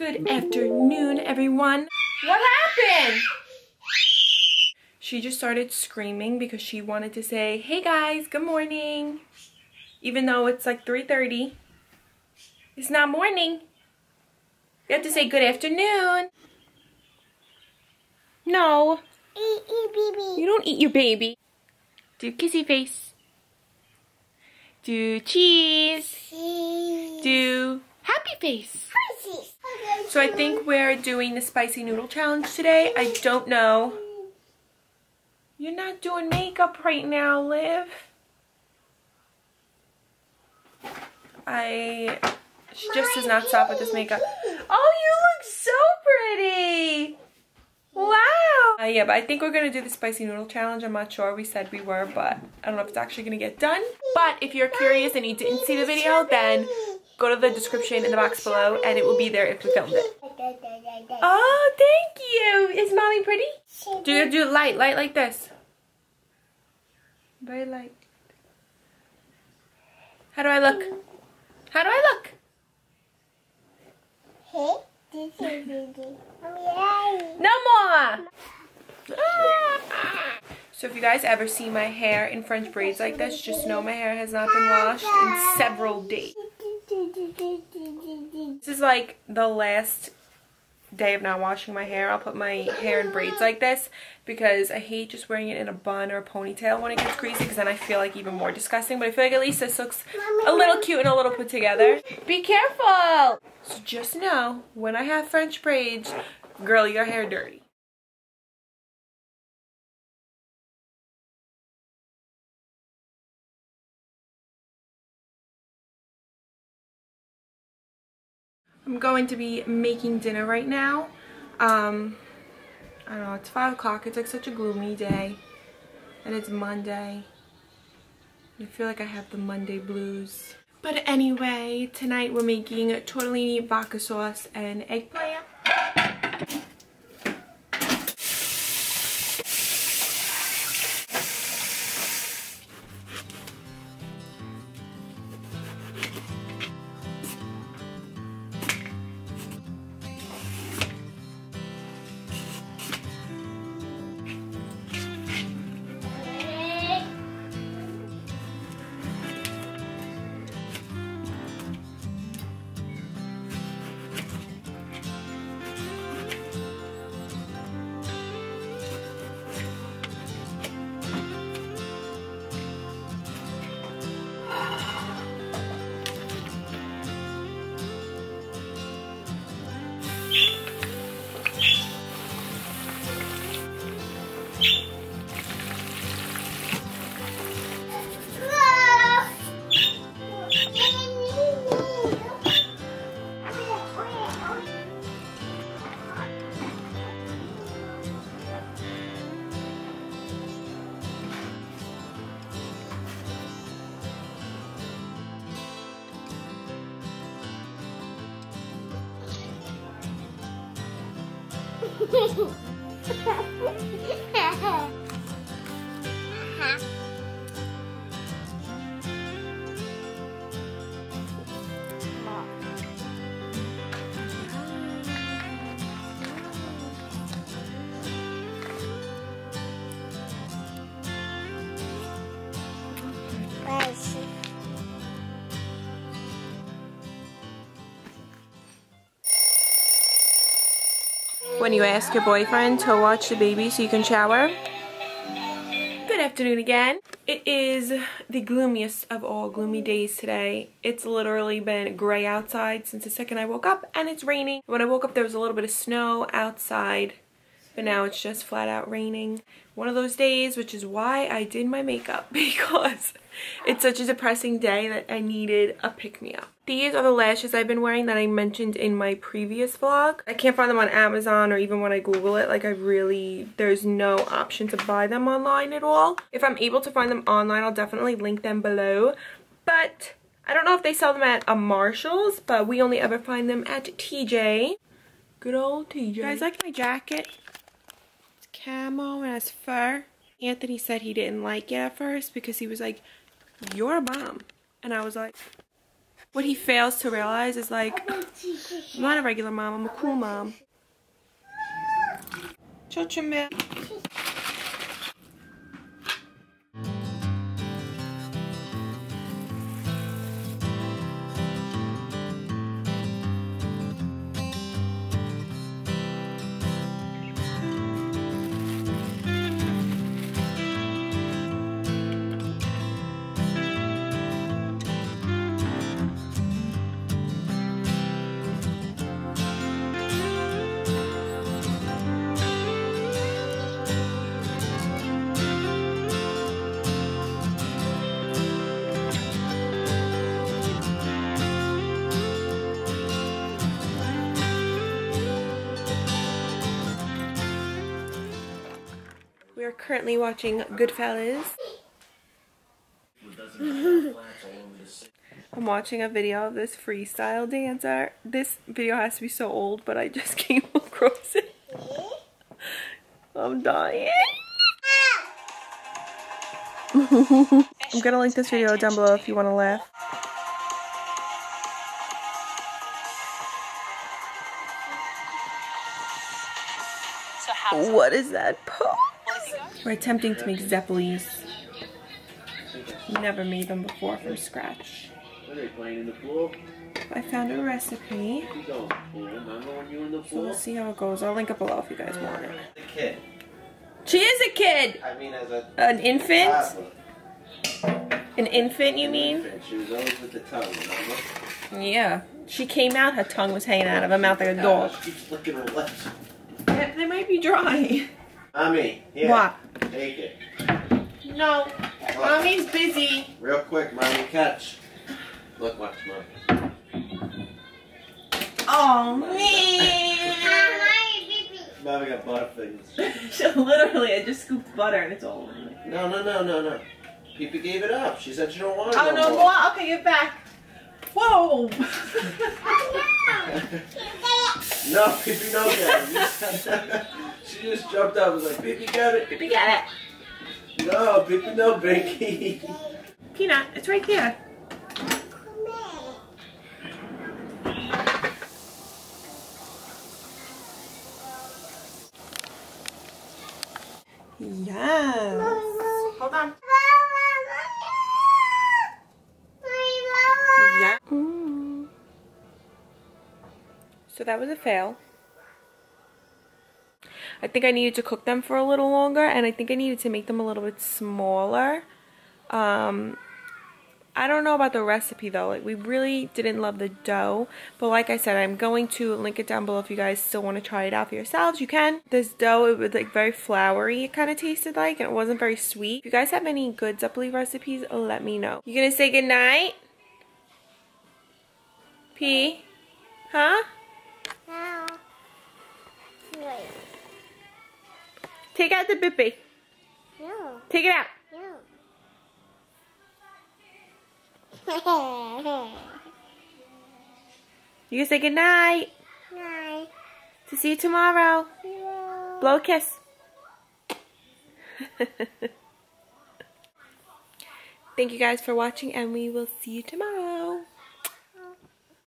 Good afternoon, everyone. What happened? She just started screaming because she wanted to say, hey guys, good morning. Even though it's like 3:30. It's not morning. You have to say good afternoon. No. Eat baby. You don't eat your baby. Do kissy face. Do cheese. Do happy face. So I think we're doing the spicy noodle challenge today. I don't know. You're not doing makeup right now, Liv. She just does not stop with this makeup. Oh, you look so pretty. Wow. Yeah, but I think we're going to do the spicy noodle challenge. I'm not sure. We said we were, but I don't know if it's actually going to get done. But if you're curious and you didn't see the video, then go to the description in the box below and it will be there if we filmed it. Oh, thank you. Is mommy pretty? Do it light like this. Very light. How do I look? How do I look? No more. So if you guys ever see my hair in French braids like this, just know my hair has not been washed in several days. This is like the last day of not washing my hair. I'll put my hair in braids like this because I hate just wearing it in a bun or a ponytail when it gets greasy because then I feel like even more disgusting. But I feel like at least this looks a little cute and a little put together. Be careful! So just know, when I have French braids, girl, your hair dirty. I'm going to be making dinner right now. I don't know, it's 5 o'clock. It's like such a gloomy day. And it's Monday. I feel like I have the Monday blues. But anyway, tonight we're making tortellini, vodka sauce, and eggplant. When you ask your boyfriend to watch the baby so you can shower. Good afternoon again. It is the gloomiest of all gloomy days today. It's literally been gray outside since the second I woke up and it's raining. When I woke up there was a little bit of snow outside, but now it's just flat out raining. One of those days, which is why I did my makeup, because it's such a depressing day that I needed a pick-me-up. These are the lashes I've been wearing that I mentioned in my previous vlog. I can't find them on Amazon or even when I Google it. Like there's no option to buy them online at all. If I'm able to find them online, I'll definitely link them below. But I don't know if they sell them at a Marshall's, but we only ever find them at TJ. Good old TJ. You guys like my jacket? It's camo and has fur. Anthony said he didn't like it at first because he was like, "You're a mom." And I was like, What he fails to realize is like, I'm not a regular mom, I'm a cool mom. Chochime. We are currently watching Goodfellas. I'm watching a video of this freestyle dancer. This video has to be so old, but I just came across it. I'm dying. I'm gonna link this video down below if you want to laugh. What is that pose? We're attempting to make zeppolis. Never made them before from scratch. I found a recipe. So we'll see how it goes. I'll link it below if you guys want it. She is a kid! I mean, as an infant? An infant, you mean? She was always with the tongue, remember? Yeah. She came out, her tongue was hanging out of her mouth like a dog. She keeps licking her lips. Yeah, they might be dry. Mommy, here. What? Take it. No. Look. Mommy's busy. Real quick, Mommy, catch. Look, watch, Mommy. Oh, man. Mommy got butterfingers. Literally, I just scooped butter and it's all over me. No. Pee-Pee gave it up. She said she don't want it no more. Okay, get back. Whoa. No, Pee-Pee, no, Dad. She just jumped up and was like, Pee-Pee, got it. Pee-Pee, got it. No, Pee-Pee, no, Binky. Peanut, it's right here. Yes. Hold on. Yeah. So that was a fail. I think I needed to cook them for a little longer, and I think I needed to make them a little bit smaller. I don't know about the recipe though. Like, we really didn't love the dough, but like I said, I'm going to link it down below if you guys still want to try it out for yourselves. You can. This dough, it was like very floury, it kind of tasted like, and it wasn't very sweet. If you guys have any good zeppoli recipes, let me know. You gonna say goodnight? P? Huh? No. Wait. Take out the bippy. No. Take it out. No. You can say goodnight. Night. To see you tomorrow. No. Blow a kiss. Thank you guys for watching, and we will see you tomorrow.